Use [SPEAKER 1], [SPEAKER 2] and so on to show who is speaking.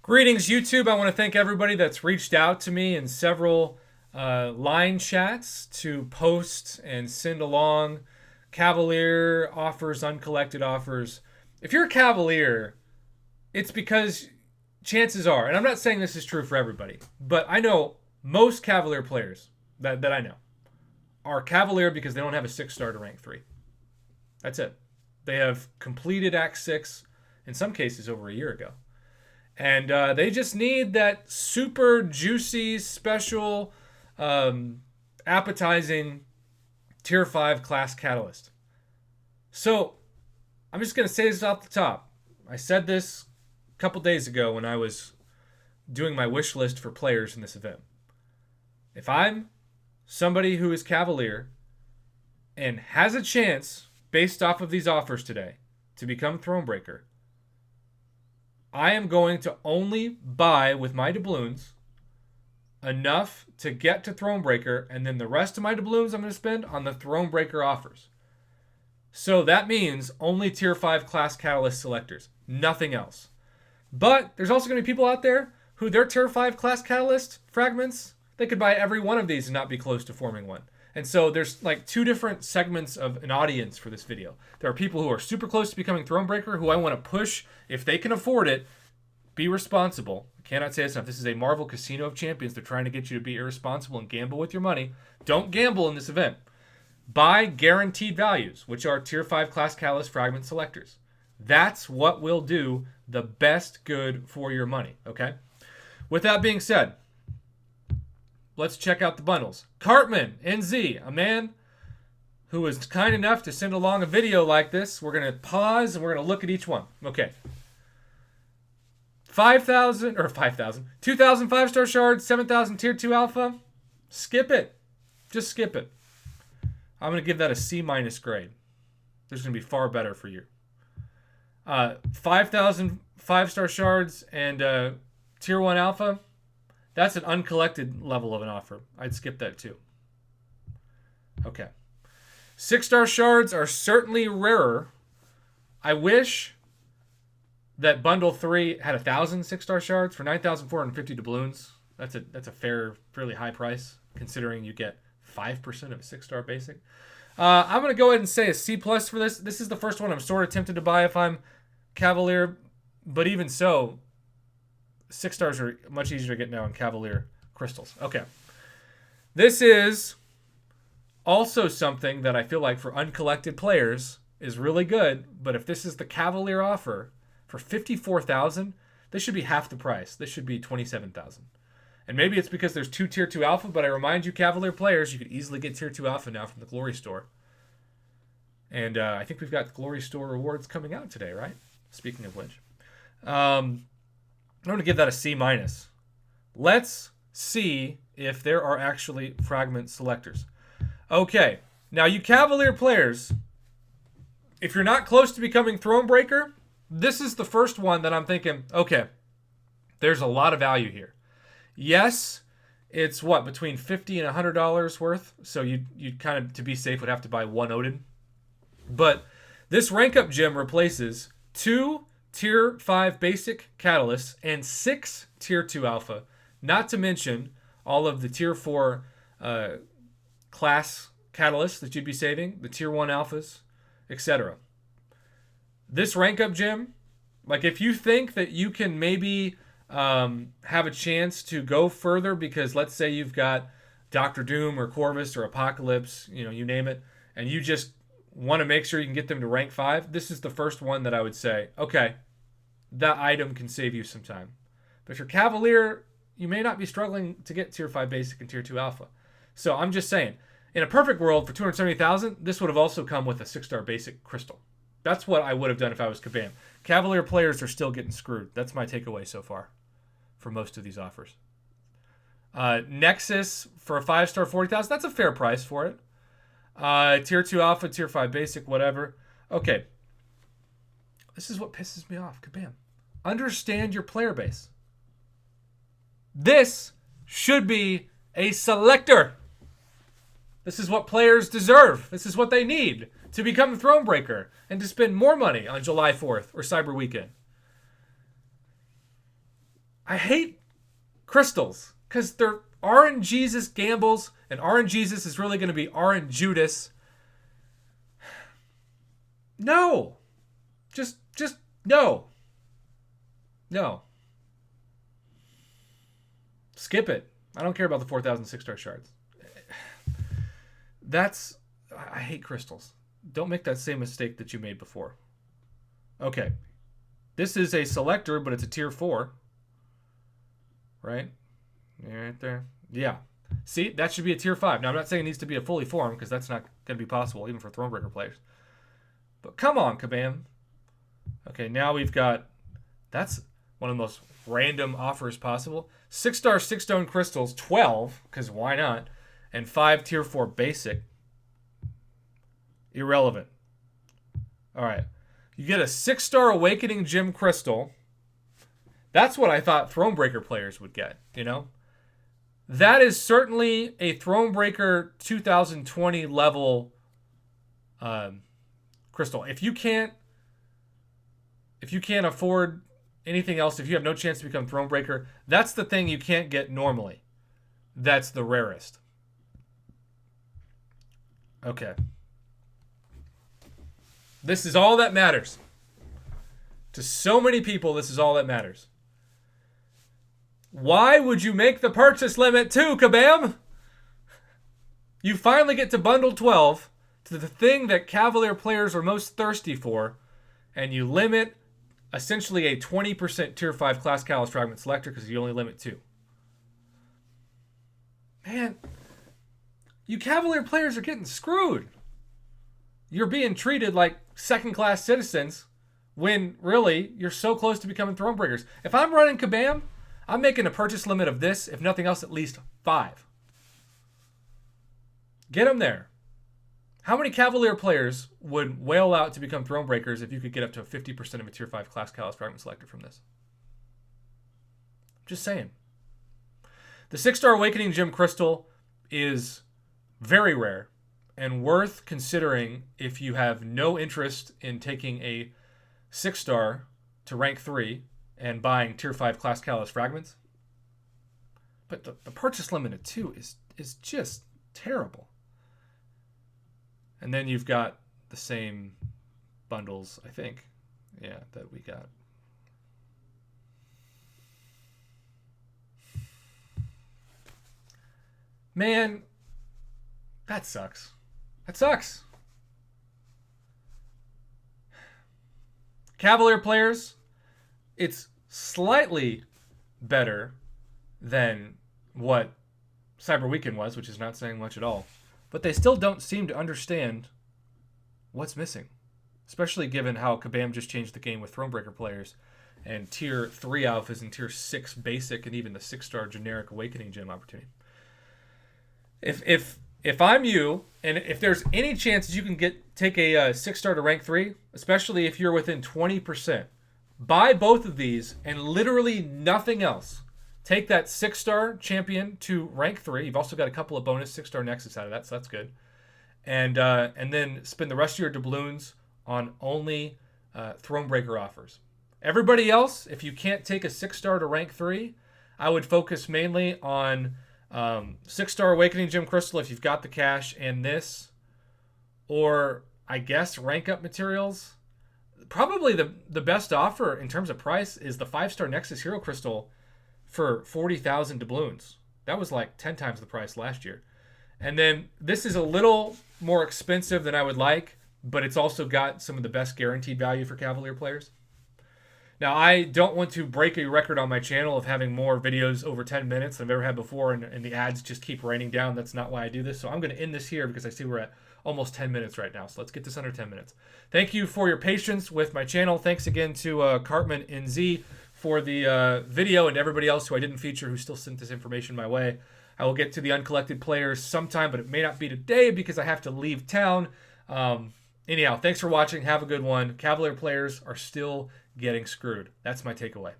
[SPEAKER 1] Greetings, YouTube. I want to thank everybody that's reached out to me in several line chats to post and send along Cavalier offers, uncollected offers. If you're a Cavalier, it's because chances are, and I'm not saying this is true for everybody, but I know most Cavalier players that I know are Cavalier because they don't have a 6-star to rank 3. That's it. They have completed Act 6, in some cases over a year ago. And they just need that super juicy, special, appetizing Tier 5 class catalyst. So I'm just going to say this off the top. I said this a couple days ago when I was doing my wish list for players in this event. If I'm somebody who is Cavalier and has a chance, based off of these offers today, to become Thronebreaker, I am going to only buy with my doubloons enough to get to Thronebreaker, and then the rest of my doubloons I'm going to spend on the Thronebreaker offers. So that means only Tier 5 class catalyst selectors, nothing else. But there's also going to be people out there who their Tier 5 class catalyst fragments, they could buy every one of these and not be close to forming one. And so there's like two different segments of an audience for this video. There are people who are super close to becoming Thronebreaker who I want to push, if they can afford it, be responsible. I cannot say this enough. This is a Marvel Casino of Champions. They're trying to get you to be irresponsible and gamble with your money. Don't gamble in this event. Buy guaranteed values, which are Tier 5 class catalyst fragment selectors. That's what will do the best good for your money, okay? With that being said, let's check out the bundles. Cartman, NZ, a man who was kind enough to send along a video like this. We're going to pause and we're going to look at each one. Okay. 2,000 5-star shards, 7,000 tier 2 alpha. Skip it. Just skip it. I'm going to give that a C- grade. There's going to be far better for you. 5,000 5-star shards and tier 1 alpha. That's an uncollected level of an offer. I'd skip that too. Okay. 6-star shards are certainly rarer. I wish that bundle 3 had 1,000 6-star shards for 9,450 doubloons. That's a fairly high price considering you get 5% of a 6-star basic. I'm going to go ahead and say a C+ for this. This is the first one I'm sort of tempted to buy if I'm Cavalier, but even so, 6 stars are much easier to get now in Cavalier crystals. Okay. This is also something that I feel like for uncollected players is really good, but if this is the Cavalier offer for 54,000, this should be half the price. This should be 27,000. And maybe it's because there's 2 tier 2 alpha, but I remind you Cavalier players, you could easily get tier 2 alpha now from the Glory Store. And I think we've got Glory Store rewards coming out today, right? Speaking of which. I'm going to give that a C-. Let's see if there are actually fragment selectors. Okay. Now, you Cavalier players, if you're not close to becoming Thronebreaker, this is the first one that I'm thinking, okay, there's a lot of value here. Yes, it's between $50 and $100 worth. So you'd kind of, to be safe, would have to buy 1 Odin. But this rank up gem replaces 2 Tier 5 basic catalysts and 6 Tier 2 alpha, not to mention all of the Tier 4 class catalysts that you'd be saving, the Tier 1 alphas, etc. This rank up gem, like if you think that you can maybe have a chance to go further because let's say you've got Doctor Doom or Corvus or Apocalypse, you name it, and you just want to make sure you can get them to rank 5, this is the first one that I would say, okay, that item can save you some time. But if you're Cavalier, you may not be struggling to get Tier 5 Basic and Tier 2 Alpha. So I'm just saying, in a perfect world, for 270,000, this would have also come with a 6-star Basic Crystal. That's what I would have done if I was Kabam. Cavalier players are still getting screwed. That's my takeaway so far for most of these offers. Nexus for a 5-star 40,000, that's a fair price for it. Tier 2 Alpha, Tier 5 Basic, whatever. Okay. This is what pisses me off. Kabam. Understand your player base. This should be a selector. This is what players deserve. This is what they need to become Thronebreaker and to spend more money on July 4th or Cyber Weekend. I hate crystals because they're RNGesus gambles, and RNGesus is really going to be RNJudas. No. Just no. No. Skip it. I don't care about the 4,000 6-star shards. I hate crystals. Don't make that same mistake that you made before. Okay. This is a selector, but it's a tier 4. Right? Right there. Yeah. See, that should be a tier 5. Now, I'm not saying it needs to be a fully formed, because that's not going to be possible, even for Thronebreaker players. But come on, Kabam. Okay, now we've got... That's one of the most random offers possible. 6-star 6-stone crystals, 12, because why not? And 5 tier 4 basic. Irrelevant. All right. You get a 6-star Awakening Gem crystal. That's what I thought Thronebreaker players would get, you know? That is certainly a Thronebreaker 2020 level crystal. If you can't afford anything else, if you have no chance to become Thronebreaker, that's the thing you can't get normally. That's the rarest. Okay. This is all that matters. To so many people, this is all that matters. Why would you make the purchase limit 2, Kabam? You finally get to bundle 12, to the thing that Cavalier players are most thirsty for, and you limit essentially a 20% tier 5 class catalyst fragment selector because you only limit 2. Man, you Cavalier players are getting screwed. You're being treated like second-class citizens when really you're so close to becoming Thronebreakers. If I'm running Kabam, I'm making a purchase limit of this, if nothing else, at least 5. Get them there. How many Cavalier players would wail out to become Thronebreakers if you could get up to a 50% of a tier 5 class catalyst fragment selector from this? Just saying. The 6-star Awakening Gem crystal is very rare and worth considering if you have no interest in taking a 6-star to rank 3 and buying tier 5 class catalyst fragments. But the purchase limit of 2 is just terrible. And then you've got the same bundles, I think, that we got. Man, that sucks. That sucks. Cavalier players, it's slightly better than what Cyber Weekend was, which is not saying much at all. But they still don't seem to understand what's missing. Especially given how Kabam just changed the game with Thronebreaker players and tier 3 alphas and tier 6 basic and even the 6-star generic Awakening Gem opportunity. If I'm you, and if there's any chance that you can take a 6-star to rank 3, especially if you're within 20%, buy both of these and literally nothing else. Take that 6-star champion to rank 3. You've also got a couple of bonus 6-star nexus out of that, so that's good. And then spend the rest of your doubloons on only Thronebreaker offers. Everybody else, if you can't take a 6-star to rank 3, I would focus mainly on 6-star Awakening Gem Crystal if you've got the cash and this. Or, I guess, rank up materials. Probably the best offer in terms of price is the 5-star Nexus Hero Crystal for 40,000 doubloons. That was like 10 times the price last year. And then this is a little more expensive than I would like, but it's also got some of the best guaranteed value for Cavalier players. Now, I don't want to break a record on my channel of having more videos over 10 minutes than I've ever had before, and the ads just keep raining down. That's not why I do this. So I'm going to end this here because I see we're at almost 10 minutes right now. So let's get this under 10 minutes. Thank you for your patience with my channel. Thanks again to Cartman NZ for the video and everybody else who I didn't feature who still sent this information my way. I will get to the uncollected players sometime, but it may not be today because I have to leave town. Anyhow, thanks for watching. Have a good one. Cavalier players are still getting screwed. That's my takeaway.